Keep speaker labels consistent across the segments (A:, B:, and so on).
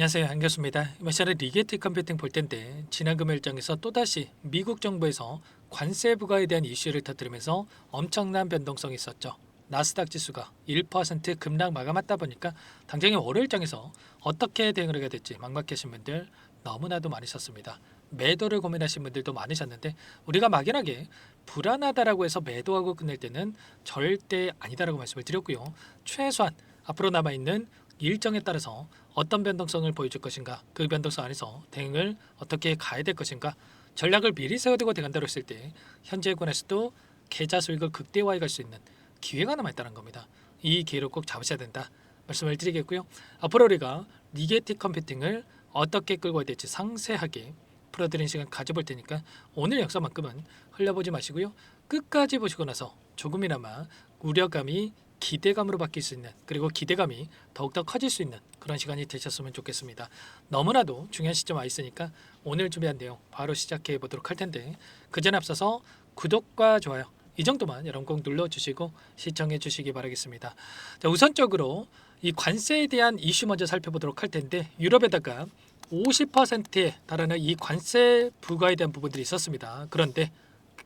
A: 안녕하세요, 한 교수입니다. 이번 시간에 리게티 컴퓨팅 볼 텐데 지난 금요일장에서 또다시 미국 정부에서 관세 부과에 대한 이슈를 터뜨리면서 엄청난 변동성이 있었죠. 나스닥 지수가 1% 급락 마감했다 보니까 당장의 월요일장에서 어떻게 대응을 하게 될지 막막하신 분들 너무나도 많으셨습니다. 매도를 고민하신 분들도 많으셨는데 우리가 막연하게 불안하다라고 해서 매도하고 끝낼 때는 절대 아니다라고 말씀을 드렸고요. 최소한 앞으로 남아있는 일정에 따라서 어떤 변동성을 보여줄 것인가, 그 변동성 안에서 대응을 어떻게 가야 될 것인가, 전략을 미리 세워두고 대간다로 했을 때 현재 권에서도 계좌 수익을 극대화해 갈 수 있는 기회가 남아있다는 겁니다. 이 기회를 꼭 잡으셔야 된다 말씀을 드리겠고요. 앞으로 우리가 리게티 컴퓨팅을 어떻게 끌고 가야 될지 상세하게 풀어드리는 시간 가져볼 테니까 오늘 영상만큼은 흘려보지 마시고요. 끝까지 보시고 나서 조금이나마 우려감이 기대감으로 바뀔 수 있는, 그리고 기대감이 더욱더 커질 수 있는 그런 시간이 되셨으면 좋겠습니다. 너무나도 중요한 시점 와 있으니까 오늘 준비한 내용 바로 시작해 보도록 할 텐데 그 전에 앞서서 구독과 좋아요 이 정도만 여러분 꼭 눌러주시고 시청해 주시기 바라겠습니다. 자, 우선적으로 이 관세에 대한 이슈 먼저 살펴보도록 할 텐데 유럽에다가 50%에 달하는 이 관세 부과에 대한 부분들이 있었습니다. 그런데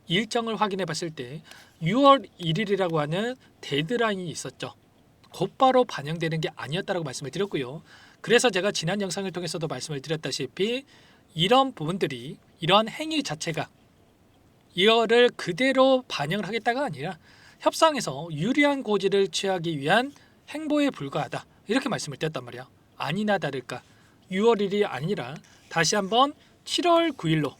A: 일정을 확인해 봤을 때 6월 1일이라고 하는 데드라인이 있었죠. 곧바로 반영되는 게 아니었다고 말씀을 드렸고요. 그래서 제가 지난 영상을 통해서도 말씀을 드렸다시피 이런 부분들이, 이러한 행위 자체가 이거를 그대로 반영을 하겠다가 아니라 협상에서 유리한 고지를 취하기 위한 행보에 불과하다, 이렇게 말씀을 드렸단 말이야. 아니나 다를까 6월 1일이 아니라 다시 한번 7월 9일로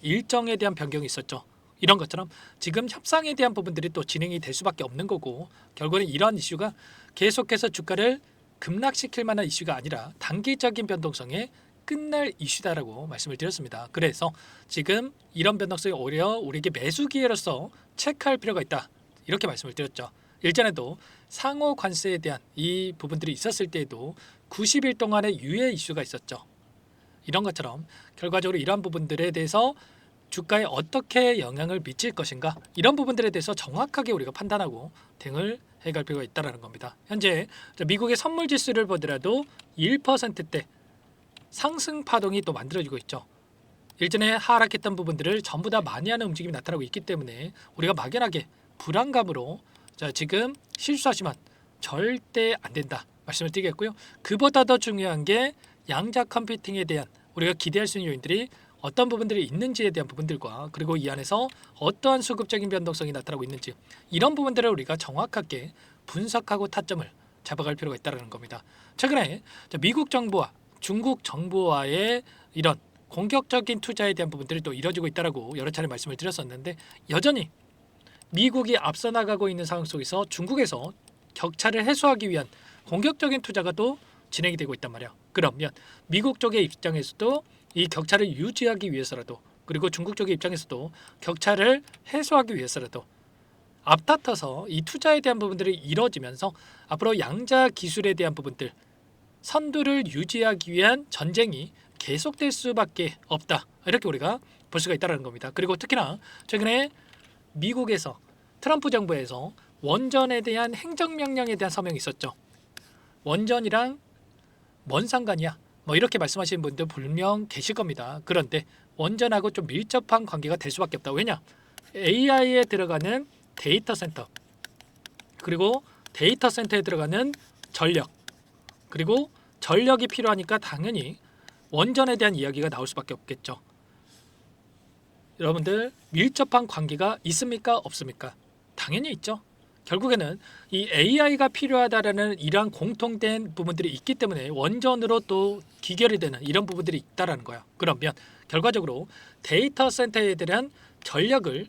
A: 일정에 대한 변경이 있었죠. 이런 것처럼 지금 협상에 대한 부분들이 또 진행이 될 수밖에 없는 거고, 결국은 이러한 이슈가 계속해서 주가를 급락시킬 만한 이슈가 아니라 단기적인 변동성에 끝날 이슈다라고 말씀을 드렸습니다. 그래서 지금 이런 변동성이 오히려 우리에게 매수 기회로서 체크할 필요가 있다, 이렇게 말씀을 드렸죠. 일전에도 상호 관세에 대한 이 부분들이 있었을 때에도 90일 동안의 유예 이슈가 있었죠. 이런 것처럼 결과적으로 이러한 부분들에 대해서 주가에 어떻게 영향을 미칠 것인가, 이런 부분들에 대해서 정확하게 우리가 판단하고 대응을 해갈 필요가 있다는 겁니다. 현재 미국의 선물 지수를 보더라도 1%대 상승 파동이 또 만들어지고 있죠. 일전에 하락했던 부분들을 전부 다 만회하는 움직임이 나타나고 있기 때문에 우리가 막연하게 불안감으로 지금 실수하시면 절대 안 된다 말씀을 드리겠고요. 그보다 더 중요한 게 양자 컴퓨팅에 대한 우리가 기대할 수 있는 요인들이 어떤 부분들이 있는지에 대한 부분들과, 그리고 이 안에서 어떠한 수급적인 변동성이 나타나고 있는지, 이런 부분들을 우리가 정확하게 분석하고 타점을 잡아갈 필요가 있다는 겁니다. 최근에 미국 정부와 중국 정부와의 이런 공격적인 투자에 대한 부분들이 또 이뤄지고 있다고 여러 차례 말씀을 드렸었는데, 여전히 미국이 앞서 나가고 있는 상황 속에서 중국에서 격차를 해소하기 위한 공격적인 투자가 또 진행이 되고 있단 말이야. 그러면 미국 쪽의 입장에서도 이 격차를 유지하기 위해서라도, 그리고 중국 쪽의 입장에서도 격차를 해소하기 위해서라도 앞다퉈서 이 투자에 대한 부분들이 이루어지면서 앞으로 양자 기술에 대한 부분들, 선두를 유지하기 위한 전쟁이 계속될 수밖에 없다, 이렇게 우리가 볼 수가 있다는 겁니다. 그리고 특히나 최근에 미국에서 트럼프 정부에서 원전에 대한 행정명령에 대한 서명이 있었죠. 원전이랑 뭔 상관이야? 이렇게 말씀하시는 분들 분명 계실 겁니다. 그런데 원전하고 좀 밀접한 관계가 될 수밖에 없다. 왜냐? AI에 들어가는 데이터 센터, 그리고 데이터 센터에 들어가는 전력, 그리고 전력이 필요하니까 당연히 원전에 대한 이야기가 나올 수밖에 없겠죠. 여러분들 밀접한 관계가 있습니까? 없습니까? 당연히 있죠. 결국에는 이 AI가 필요하다라는 이러한 공통된 부분들이 있기 때문에 원전으로 또 기결이 되는 이런 부분들이 있다라는 거야. 그러면 결과적으로 데이터 센터에 대한 전력을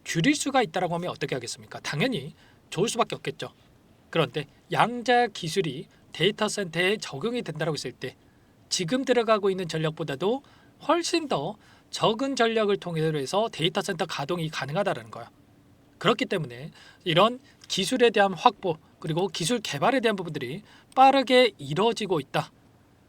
A: 줄일 수가 있다라고 하면 어떻게 하겠습니까? 당연히 좋을 수밖에 없겠죠. 그런데 양자 기술이 데이터 센터에 적용이 된다고 했을 때 지금 들어가고 있는 전력보다도 훨씬 더 적은 전력을 통해서 해서 데이터 센터 가동이 가능하다는 거야. 그렇기 때문에 이런 기술에 대한 확보, 그리고 기술 개발에 대한 부분들이 빠르게 이루어지고 있다.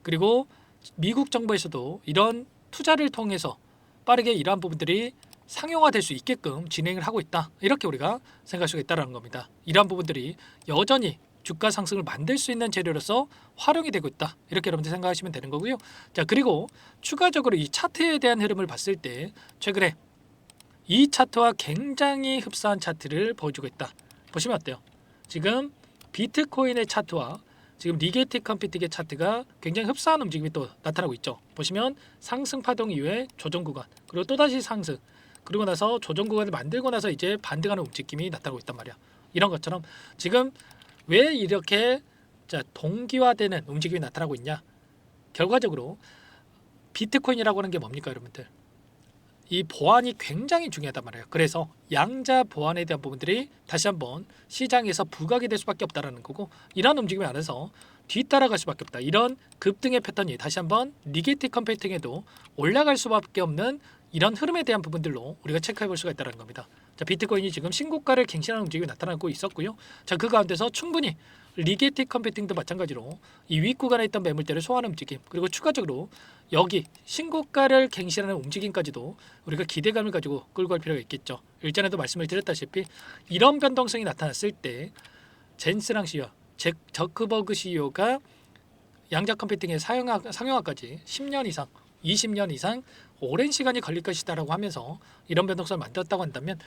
A: 그리고 미국 정부에서도 이런 투자를 통해서 빠르게 이러한 부분들이 상용화될 수 있게끔 진행을 하고 있다, 이렇게 우리가 생각할 수가 있다는 겁니다. 이러한 부분들이 여전히 주가 상승을 만들 수 있는 재료로서 활용이 되고 있다. 이렇게 여러분들 생각하시면 되는 거고요. 자, 그리고 추가적으로 이 차트에 대한 흐름을 봤을 때 최근에 이 차트와 굉장히 흡사한 차트를 보여주고 있다. 보시면 어때요? 지금 비트코인의 차트와 지금 리게티 컴퓨팅의 차트가 굉장히 흡사한 움직임이 또 나타나고 있죠. 보시면 상승 파동 이후에 조정 구간, 그리고 또다시 상승, 그리고 나서 조정 구간을 만들고 나서 이제 반등하는 움직임이 나타나고 있단 말이야. 이런 것처럼 지금 왜 이렇게 동기화되는 움직임이 나타나고 있냐? 결과적으로 비트코인이라고 하는 게 뭡니까, 여러분들? 이 보안이 굉장히 중요하단 말이에요. 그래서 양자 보안에 대한 부분들이 다시 한번 시장에서 부각이 될 수밖에 없다라는 거고, 이런 움직임이 안에서 뒤따라갈 수밖에 없다. 이런 급등의 패턴이 다시 한번 리게티 컴퓨팅에도 올라갈 수밖에 없는 이런 흐름에 대한 부분들로 우리가 체크해 볼 수가 있다는 겁니다. 자, 비트코인이 지금 신고가를 갱신하는 움직임이 나타나고 있었고요. 자, 그 가운데서 충분히 리게티 컴퓨팅도 마찬가지로 이 윗구간에 있던 매물대를 소화하는 움직임, 그리고 추가적으로 여기 신고가를 갱신하는 움직임까지도 우리가 기대감을 가지고 끌고 갈 필요가 있겠죠. 일전에도 말씀을 드렸다시피 이런 변동성이 나타났을 때 젠스랑 CEO, 저크버그 CEO가 양자 컴퓨팅의 상용화까지 10년 이상, 20년 이상 오랜 시간이 걸릴 것이다라고 하면서 이런 변동성을 만들었다고 한다면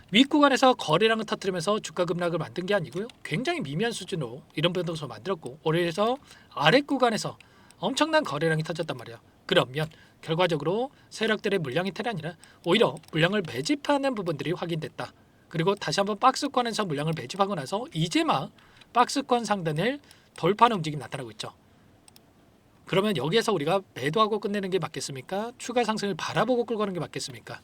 A: 윗구간에서 거래량을 터뜨리면서 주가 급락을 만든 게 아니고요. 굉장히 미미한 수준으로 이런 변동성을 만들었고, 오히려 아랫구간에서 엄청난 거래량이 터졌단 말이야. 그러면 결과적으로 세력들의 물량이 텔이 아니라 오히려 물량을 매집하는 부분들이 확인됐다. 그리고 다시 한번 박스권에서 물량을 매집하고 나서 이제 막 박스권 상단을 돌파하는 움직임이 나타나고 있죠. 그러면 여기에서 우리가 매도하고 끝내는 게 맞겠습니까? 추가 상승을 바라보고 끌고 가는 게 맞겠습니까?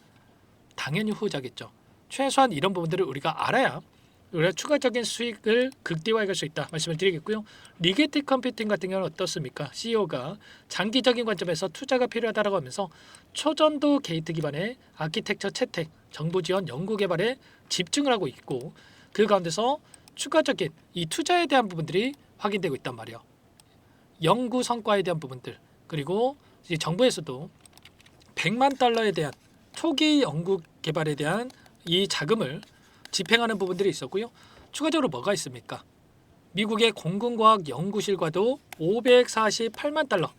A: 당연히 후자겠죠. 최소한 이런 부분들을 우리가 알아야 우리가 추가적인 수익을 극대화할 수 있다 말씀을 드리겠고요. 리게티 컴퓨팅 같은 경우는 어떻습니까? CEO가 장기적인 관점에서 투자가 필요하다고 하면서 초전도 게이트 기반의 아키텍처 채택, 정부 지원 연구 개발에 집중을 하고 있고, 그 가운데서 추가적인 이 투자에 대한 부분들이 확인되고 있단 말이에요. 연구 성과에 대한 부분들, 그리고 이제 정부에서도 100만 달러에 대한 초기 연구 개발에 대한 이 자금을 집행하는 부분들이 있었고요. 추가적으로 뭐가 있습니까? 미국의 공군과학 연구실과도 548만 달러,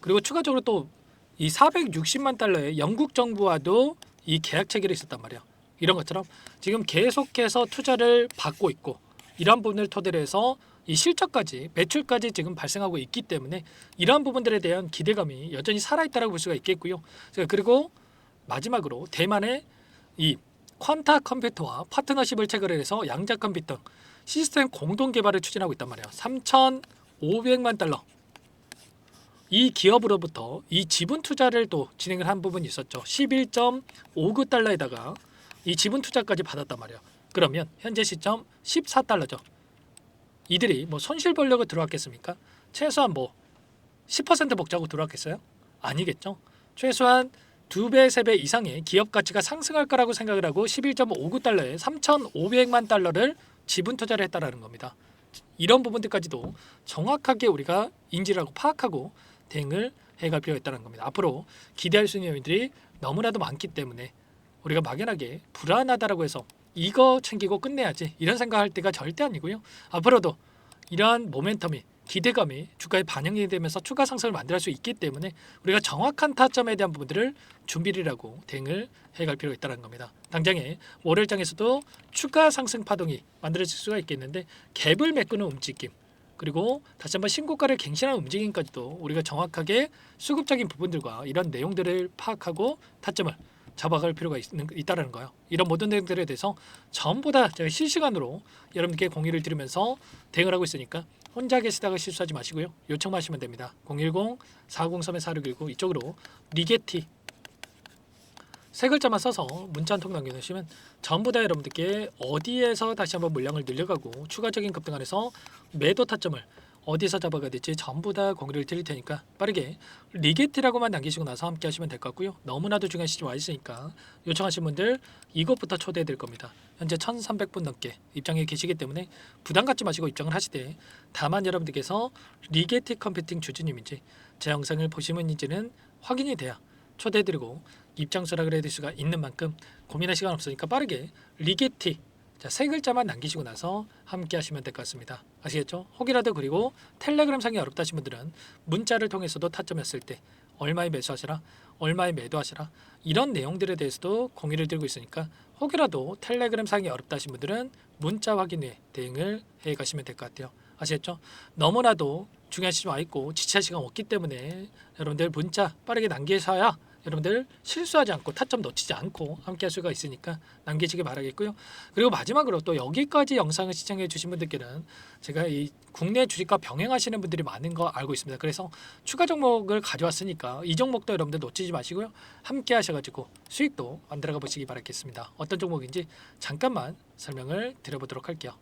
A: 그리고 추가적으로 또 이 460만 달러의 영국 정부와도 이 계약 체결이 있었단 말이에요. 이런 것처럼 지금 계속해서 투자를 받고 있고, 이런 부분을 토대로 해서 이 실적까지 매출까지 지금 발생하고 있기 때문에 이러한 부분들에 대한 기대감이 여전히 살아있다고 볼 수가 있겠고요. 그리고 마지막으로 대만의 이 퀀타 컴퓨터와 파트너십을 체결해서 양자 컴퓨터 시스템 공동 개발을 추진하고 있단 말이에요. 3,500만 달러. 이 기업으로부터 이 지분 투자를 또 진행을 한 부분이 있었죠. 11.59달러에다가 이 지분 투자까지 받았단 말이에요. 그러면 현재 시점 14달러죠. 이들이 뭐 손실 보려고 들어왔겠습니까? 최소한 뭐 10% 먹자고 들어왔겠어요? 아니겠죠. 최소한 2배, 3배 이상의 기업 가치가 상승할 거라고 생각을 하고 11.59달러에 3,500만 달러를 지분 투자를 했다라는 겁니다. 이런 부분들까지도 정확하게 우리가 인지를 하고 파악하고 대응을 해갈 필요가 있다는 겁니다. 앞으로 기대할 수 있는 요인들이 너무나도 많기 때문에 우리가 막연하게 불안하다라고 해서 이거 챙기고 끝내야지 이런 생각할 때가 절대 아니고요. 앞으로도 이러한 모멘텀이, 기대감이 주가에 반영이 되면서 추가 상승을 만들 수 있기 때문에 우리가 정확한 타점에 대한 부분들을 준비를 하고 대응을 해갈 필요가 있다는 겁니다. 당장에 월요일장에서도 추가 상승 파동이 만들어질 수가 있겠는데, 갭을 메꾸는 움직임, 그리고 다시 한번 신고가를 갱신하는 움직임까지도 우리가 정확하게 수급적인 부분들과 이런 내용들을 파악하고 타점을 잡아갈 필요가 있다는 거예요. 이런 모든 내용들에 대해서 전부 다 제가 실시간으로 여러분께 공유를 드리면서 대응을 하고 있으니까 혼자 계시다가 실수하지 마시고요. 요청만 하시면 됩니다. 010-403-4619 이쪽으로 리게티 세 글자만 써서 문자 한 통 남겨주시면 전부 다 여러분들께 어디에서 다시 한번 물량을 늘려가고 추가적인 급등 안에서 매도 타점을 어디서 잡아가야 될지 전부 다 공유를 드릴 테니까 빠르게 리게티라고만 남기시고 나서 함께 하시면 될 것 같고요. 너무나도 중요한 시점 와 있으니까 요청하신 분들 이것부터 초대해 드릴 겁니다. 현재 1,300분 넘게 입장에 계시기 때문에 부담 갖지 마시고 입장을 하시되, 다만 여러분들께서 리게티 컴퓨팅 주주님인지 제 영상을 보시면인지는 확인이 돼야 초대해 드리고 입장 수락을 해드릴 수가 있는 만큼 고민할 시간 없으니까 빠르게 리게티 자, 세 글자만 남기시고 나서 함께 하시면 될 것 같습니다. 아시겠죠? 혹이라도 그리고 텔레그램 상이 어렵다 하신 분들은 문자를 통해서도 타점했을 때 얼마에 매수하시라, 얼마에 매도하시라 이런 내용들에 대해서도 공유를 드리고 있으니까 혹이라도 텔레그램 상이 어렵다 하신 분들은 문자 확인 후에 대응을 해 가시면 될 것 같아요. 아시겠죠? 너무나도 중요한 시점 와 있고 지체할 시간 없기 때문에 여러분들 문자 빠르게 남기셔야 여러분들 실수하지 않고 타점 놓치지 않고 함께 할 수가 있으니까 남기시길 바라겠고요. 그리고 마지막으로 또 여기까지 영상을 시청해 주신 분들께는 제가 이 국내 주식과 병행하시는 분들이 많은 거 알고 있습니다. 그래서 추가 종목을 가져왔으니까 이 종목도 여러분들 놓치지 마시고요. 함께 하셔가지고 수익도 만들어가 보시기 바라겠습니다. 어떤 종목인지 잠깐만 설명을 드려보도록 할게요.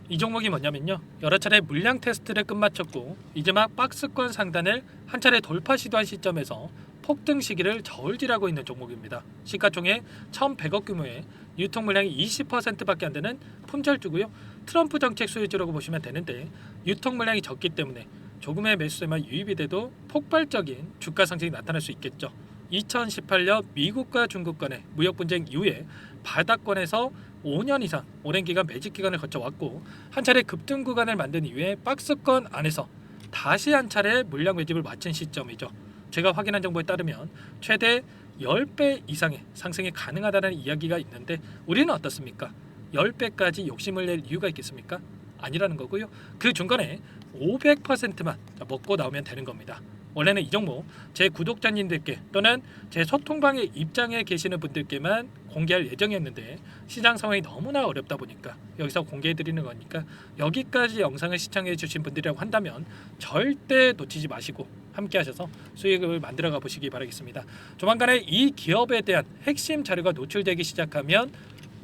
A: 이 종목이 뭐냐면요, 여러 차례 물량 테스트를 끝마쳤고 이제 막 박스권 상단을 한 차례 돌파 시도한 시점에서 폭등 시기를 저울질하고 있는 종목입니다. 시가총액 1,100억 규모의 유통 물량이 20%밖에 안 되는 품절주고요. 트럼프 정책 수혜주라고 보시면 되는데 유통 물량이 적기 때문에 조금의 매수세만 유입이 돼도 폭발적인 주가 상승이 나타날 수 있겠죠. 2018년 미국과 중국 간의 무역 분쟁 이후에 바닥권에서 5년 이상 오랜 기간 매집 기간을 거쳐왔고 한 차례 급등 구간을 만든 이후에 박스권 안에서 다시 한 차례 물량 매집을 마친 시점이죠. 제가 확인한 정보에 따르면 최대 10배 이상의 상승이 가능하다는 이야기가 있는데 우리는 어떻습니까? 10배까지 욕심을 낼 이유가 있겠습니까? 아니라는 거고요. 그 중간에 500%만 먹고 나오면 되는 겁니다. 원래는 이 종목 제 구독자님들께 또는 제 소통방에 입장해 계시는 분들께만 공개할 예정이었는데 시장 상황이 너무나 어렵다 보니까 여기서 공개해 드리는 거니까 여기까지 영상을 시청해 주신 분들이라고 한다면 절대 놓치지 마시고 함께 하셔서 수익을 만들어가 보시기 바라겠습니다. 조만간에 이 기업에 대한 핵심 자료가 노출되기 시작하면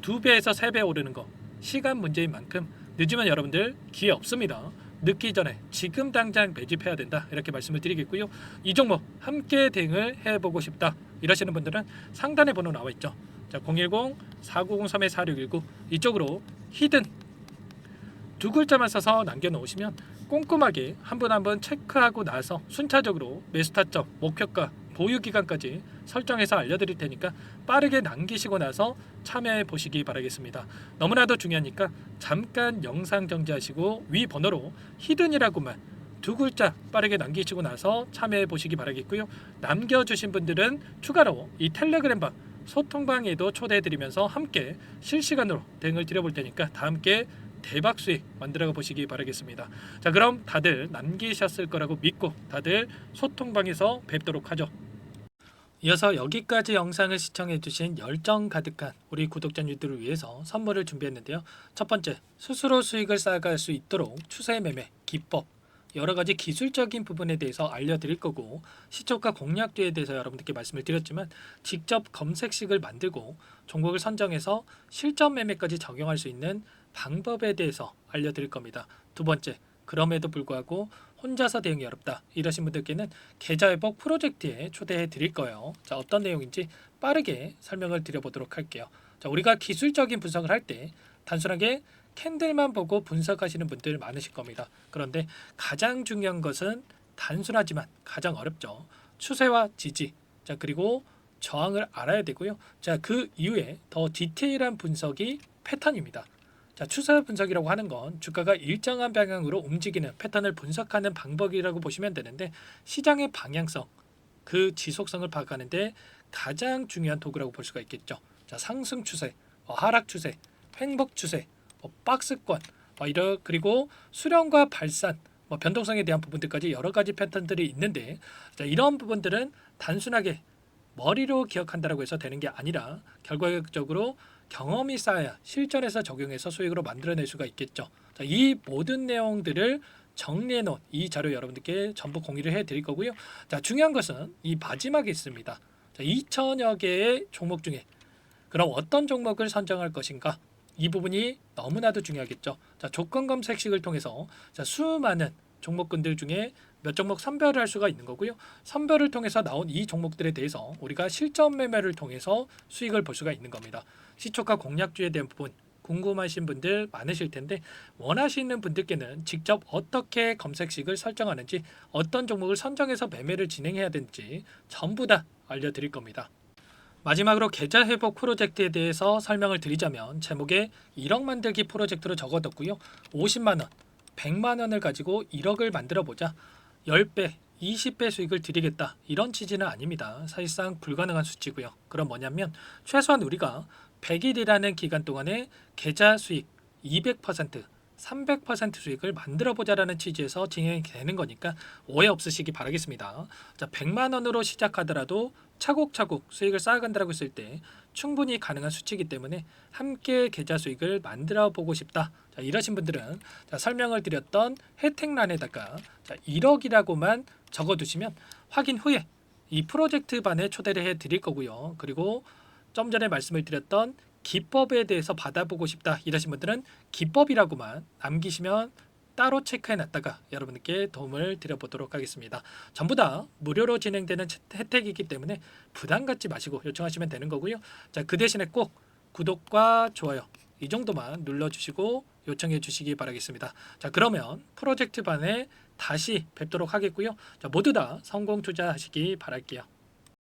A: 2배에서 3배 오르는 거 시간 문제인 만큼 늦으면 여러분들 기회 없습니다. 늦기 전에 지금 당장 매집해야 된다 이렇게 말씀을 드리겠고요. 이 종목 함께 대응을 해보고 싶다 이러시는 분들은 상단에 번호 나와 있죠. 자, 010-4903-4619 이쪽으로 히든 두 글자만 써서 남겨놓으시면 꼼꼼하게 한 분 한 분 체크하고 나서 순차적으로 매수 타점, 목표가, 보유 기간까지 설정해서 알려드릴 테니까 빠르게 남기시고 나서 참여해 보시기 바라겠습니다. 너무나도 중요하니까 잠깐 영상 정지하시고 위 번호로 히든이라고만 두 글자 빠르게 남기시고 나서 참여해 보시기 바라겠고요. 남겨주신 분들은 추가로 이 텔레그램방 소통방에도 초대해 드리면서 함께 실시간으로 대응을 드려볼 테니까 다 함께 대박 수익 만들어 보시기 바라겠습니다. 자, 그럼 다들 남기셨을 거라고 믿고 다들 소통방에서 뵙도록 하죠. 이어서 여기까지 영상을 시청해 주신 열정 가득한 우리 구독자님들을 위해서 선물을 준비했는데요. 첫 번째, 스스로 수익을 쌓아갈 수 있도록 추세 매매 기법 여러 가지 기술적인 부분에 대해서 알려드릴 거고 시초가 공략주에 대해서 여러분들께 말씀을 드렸지만 직접 검색식을 만들고 종목을 선정해서 실전 매매까지 적용할 수 있는 방법에 대해서 알려드릴 겁니다. 두 번째, 그럼에도 불구하고 혼자서 대응이 어렵다 이러신 분들께는 계좌회복 프로젝트에 초대해 드릴 거예요. 자, 어떤 내용인지 빠르게 설명을 드려보도록 할게요. 자, 우리가 기술적인 분석을 할 때 단순하게 캔들만 보고 분석하시는 분들 많으실 겁니다. 그런데 가장 중요한 것은 단순하지만 가장 어렵죠. 추세와 지지, 자, 그리고 저항을 알아야 되고요. 자, 그 이후에 더 디테일한 분석이 패턴입니다. 자, 추세 분석이라고 하는 건 주가가 일정한 방향으로 움직이는 패턴을 분석하는 방법이라고 보시면 되는데 시장의 방향성, 그 지속성을 파악하는데 가장 중요한 도구라고 볼 수가 있겠죠. 자, 상승 추세, 하락 추세, 횡복 추세, 박스권, 그리고 수렴과 발산, 변동성에 대한 부분들까지 여러 가지 패턴들이 있는데 자, 이런 부분들은 단순하게 머리로 기억한다라고 해서 되는 게 아니라 결과적으로 경험이 쌓아야 실전에서 적용해서 수익으로 만들어낼 수가 있겠죠. 자, 이 모든 내용들을 정리해 놓은 이 자료 여러분들께 전부 공유를 해 드릴 거고요. 자, 중요한 것은 이 마지막에 있습니다. 자, 2천여 개의 종목 중에 그럼 어떤 종목을 선정할 것인가? 이 부분이 너무나도 중요하겠죠. 자, 조건 검색식을 통해서 자, 수많은 종목군들 중에 몇 종목 선별을 할 수가 있는 거고요. 선별을 통해서 나온 이 종목들에 대해서 우리가 실전 매매를 통해서 수익을 볼 수가 있는 겁니다. 시초가 공략주에 대한 부분 궁금하신 분들 많으실 텐데 원하시는 분들께는 직접 어떻게 검색식을 설정하는지 어떤 종목을 선정해서 매매를 진행해야 되는지 전부 다 알려드릴 겁니다. 마지막으로 계좌 회복 프로젝트에 대해서 설명을 드리자면 제목에 1억 만들기 프로젝트로 적어뒀고요. 50만 원, 100만 원을 가지고 1억을 만들어 보자. 10배, 20배 수익을 드리겠다. 이런 취지는 아닙니다. 사실상 불가능한 수치고요. 그럼 뭐냐면 최소한 우리가 100일이라는 기간 동안에 계좌 수익 200%, 300% 수익을 만들어 보자라는 취지에서 진행이 되는 거니까 오해 없으시기 바라겠습니다. 자, 100만 원으로 시작하더라도 차곡차곡 수익을 쌓아간다고 했을 때 충분히 가능한 수치이기 때문에 함께 계좌 수익을 만들어 보고 싶다. 자, 이러신 분들은 자, 설명을 드렸던 혜택란에다가 자, 1억이라고만 적어두시면 확인 후에 이 프로젝트 반에 초대를 해 드릴 거고요. 그리고 좀 전에 말씀을 드렸던 기법에 대해서 받아보고 싶다 이러신 분들은 기법이라고만 남기시면 따로 체크해 놨다가 여러분께 도움을 드려보도록 하겠습니다. 전부 다 무료로 진행되는 혜택이기 때문에 부담 갖지 마시고 요청하시면 되는 거고요. 자, 그 대신에 꼭 구독과 좋아요 이 정도만 눌러주시고 요청해 주시기 바라겠습니다. 자, 그러면 프로젝트 반에 다시 뵙도록 하겠고요. 자, 모두 다 성공 투자하시기 바랄게요.